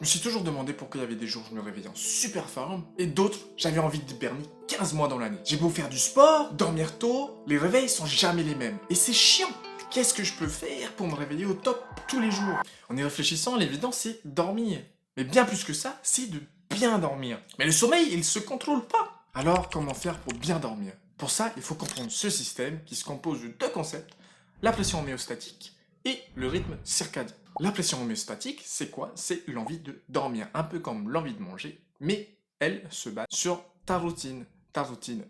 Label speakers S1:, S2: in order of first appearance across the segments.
S1: Je me suis toujours demandé pourquoi il y avait des jours où je me réveillais en super forme et d'autres, j'avais envie de berner 15 mois dans l'année. J'ai beau faire du sport, dormir tôt, les réveils sont jamais les mêmes. Et c'est chiant. Qu'est-ce que je peux faire pour me réveiller au top tous les jours? En y réfléchissant, l'évident c'est dormir. Mais bien plus que ça, c'est de bien dormir. Mais le sommeil, il se contrôle pas. Alors comment faire pour bien dormir? Pour ça, il faut comprendre ce système qui se compose de deux concepts, la pression homéostatique et le rythme circadien. La pression homéostatique, c'est quoi? C'est l'envie de dormir, un peu comme l'envie de manger, mais elle se base sur ta routine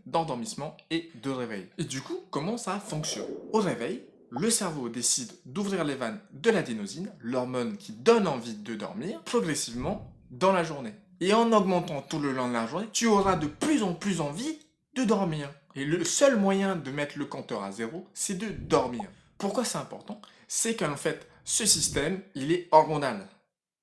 S1: d'endormissement et de réveil. Et du coup, comment ça fonctionne? Au réveil, le cerveau décide d'ouvrir les vannes de l'adénosine, l'hormone qui donne envie de dormir, progressivement dans la journée. Et en augmentant tout le long de la journée, tu auras de plus en plus envie de dormir. Et le seul moyen de mettre le compteur à zéro, c'est de dormir. Pourquoi c'est important? C'est qu'en fait, ce système, il est hormonal.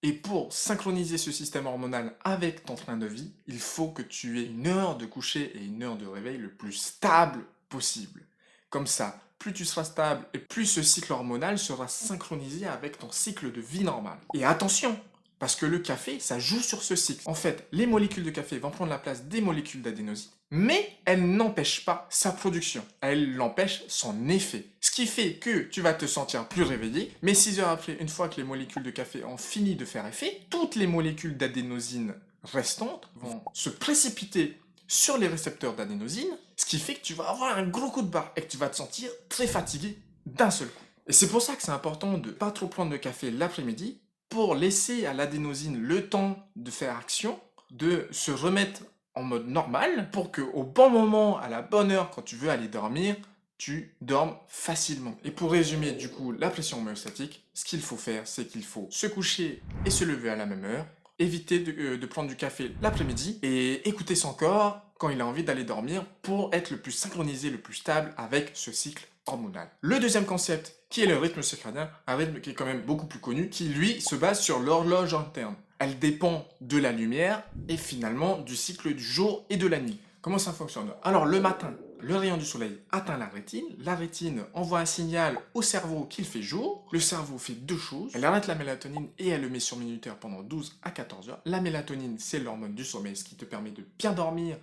S1: Et pour synchroniser ce système hormonal avec ton train de vie, il faut que tu aies une heure de coucher et une heure de réveil le plus stable possible. Comme ça, plus tu seras stable et plus ce cycle hormonal sera synchronisé avec ton cycle de vie normal. Et attention, parce que le café, ça joue sur ce cycle. En fait, les molécules de café vont prendre la place des molécules d'adénosine, mais elles n'empêchent pas sa production. Elles l'empêchent son effet. Ce qui fait que tu vas te sentir plus réveillé, mais 6 heures après, une fois que les molécules de café ont fini de faire effet, toutes les molécules d'adénosine restantes vont se précipiter sur les récepteurs d'adénosine, ce qui fait que tu vas avoir un gros coup de barre et que tu vas te sentir très fatigué d'un seul coup. Et c'est pour ça que c'est important de pas trop prendre de café l'après-midi pour laisser à l'adénosine le temps de faire action, de se remettre en mode normal pour que au bon moment, à la bonne heure, quand tu veux aller dormir, tu dormes facilement. Et pour résumer du coup la pression homéostatique, ce qu'il faut faire, c'est qu'il faut se coucher et se lever à la même heure, éviter de prendre du café l'après-midi et écouter son corps quand il a envie d'aller dormir pour être le plus synchronisé, le plus stable avec ce cycle hormonal. Le deuxième concept, qui est le rythme circadien, un rythme qui est quand même beaucoup plus connu, qui lui se base sur l'horloge interne. Elle dépend de la lumière et finalement du cycle du jour et de la nuit. Comment ça fonctionne? Alors le matin, le rayon du soleil atteint la rétine envoie un signal au cerveau qu'il fait jour, le cerveau fait deux choses, elle arrête la mélatonine et elle le met sur minuteur pendant 12 à 14 heures. La mélatonine, c'est l'hormone du sommeil, ce qui te permet de bien dormir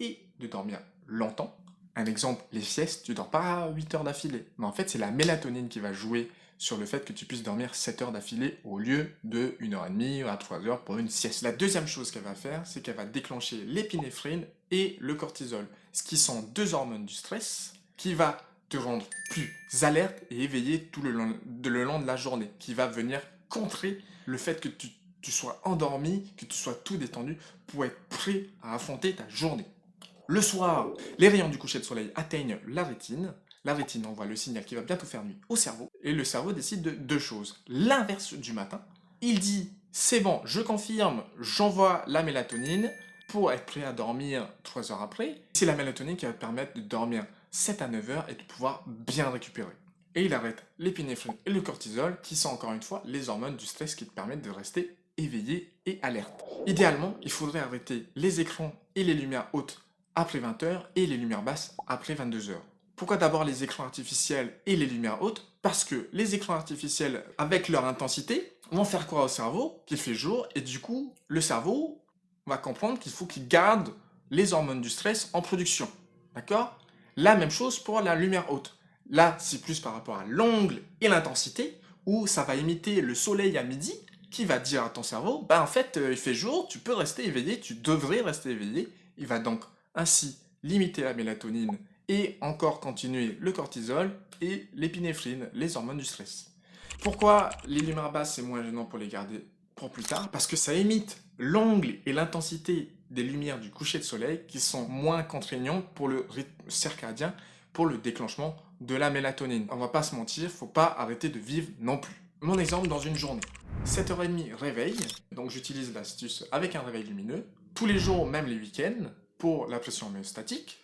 S1: et de dormir longtemps. Un exemple, les siestes, tu dors pas 8 heures d'affilée, mais en fait c'est la mélatonine qui va jouer sur le fait que tu puisses dormir 7 heures d'affilée au lieu de 1h30 à 3 heures pour une sieste. La deuxième chose qu'elle va faire, c'est qu'elle va déclencher l'épinéphrine et le cortisol, ce qui sont deux hormones du stress qui va te rendre plus alerte et éveillé tout le long de la journée, qui va venir contrer le fait que tu sois endormi, que tu sois tout détendu pour être prêt à affronter ta journée. Le soir, les rayons du coucher de soleil atteignent la rétine envoie le signal qui va bientôt faire nuit au cerveau, et le cerveau décide de deux choses. L'inverse du matin, il dit c'est bon, je confirme, j'envoie la mélatonine pour être prêt à dormir 3 heures après. C'est la mélatonine qui va te permettre de dormir 7 à 9 heures et de pouvoir bien récupérer. Et il arrête l'épinéphrine et le cortisol, qui sont encore une fois les hormones du stress qui te permettent de rester éveillé et alerte. Idéalement, il faudrait arrêter les écrans et les lumières hautes après 20 heures et les lumières basses après 22 heures. Pourquoi d'abord les écrans artificiels et les lumières hautes? Parce que les écrans artificiels, avec leur intensité, vont faire croire au cerveau qu'il fait jour, et du coup, le cerveau va comprendre qu'il faut qu'il garde les hormones du stress en production. D'accord? La même chose pour la lumière haute. Là, c'est plus par rapport à l'angle et l'intensité, où ça va imiter le soleil à midi, qui va dire à ton cerveau, bah en fait, il fait jour, tu peux rester éveillé, tu devrais rester éveillé. Il va donc ainsi limiter la mélatonine et encore continuer le cortisol et l'épinéphrine, les hormones du stress. Pourquoi les lumières basses c'est moins gênant pour les garder pour plus tard? Parce que ça imite l'angle et l'intensité des lumières du coucher de soleil qui sont moins contraignants pour le rythme circadien, pour le déclenchement de la mélatonine. On va pas se mentir, faut pas arrêter de vivre non plus. Mon exemple dans une journée. 7h30 réveil, donc j'utilise l'astuce avec un réveil lumineux, tous les jours, même les week-ends, pour la pression homéostatique.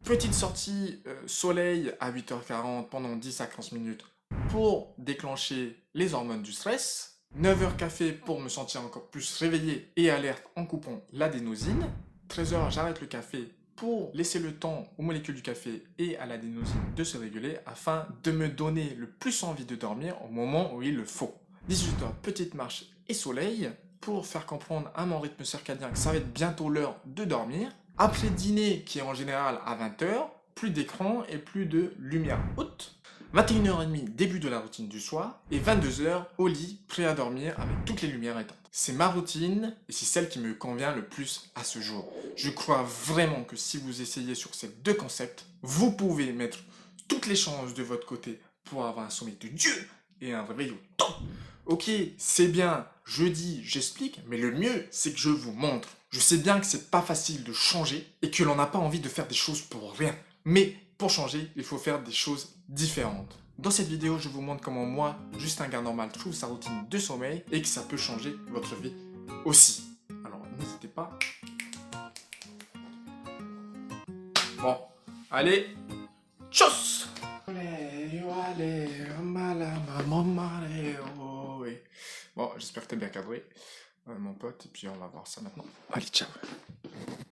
S1: Petite sortie soleil à 8h40 pendant 10 à 15 minutes pour déclencher les hormones du stress. 9h café pour me sentir encore plus réveillé et alerte en coupant l'adénosine. 13h, j'arrête le café pour laisser le temps aux molécules du café et à l'adénosine de se réguler afin de me donner le plus envie de dormir au moment où il le faut. 18h, petite marche et soleil. pour faire comprendre à mon rythme circadien que ça va être bientôt l'heure de dormir. Après dîner, qui est en général à 20 h, plus d'écran et plus de lumière haute. 21h30, début de la routine du soir, et 22 h au lit, prêt à dormir avec toutes les lumières éteintes. C'est ma routine, et c'est celle qui me convient le plus à ce jour. Je crois vraiment que si vous essayez sur ces deux concepts, vous pouvez mettre toutes les chances de votre côté pour avoir un sommeil de Dieu et un réveil au temps. Ok, c'est bien, je dis, j'explique, mais le mieux, c'est que je vous montre. Je sais bien que c'est pas facile de changer et que l'on n'a pas envie de faire des choses pour rien. Mais pour changer, il faut faire des choses différentes. Dans cette vidéo, je vous montre comment moi, juste un gars normal, trouve sa routine de sommeil et que ça peut changer votre vie aussi. Alors n'hésitez pas. Bon, allez, tchuss! Bon, j'espère que t'es bien cadré, mon pote, et puis on va voir ça maintenant. Allez, ciao!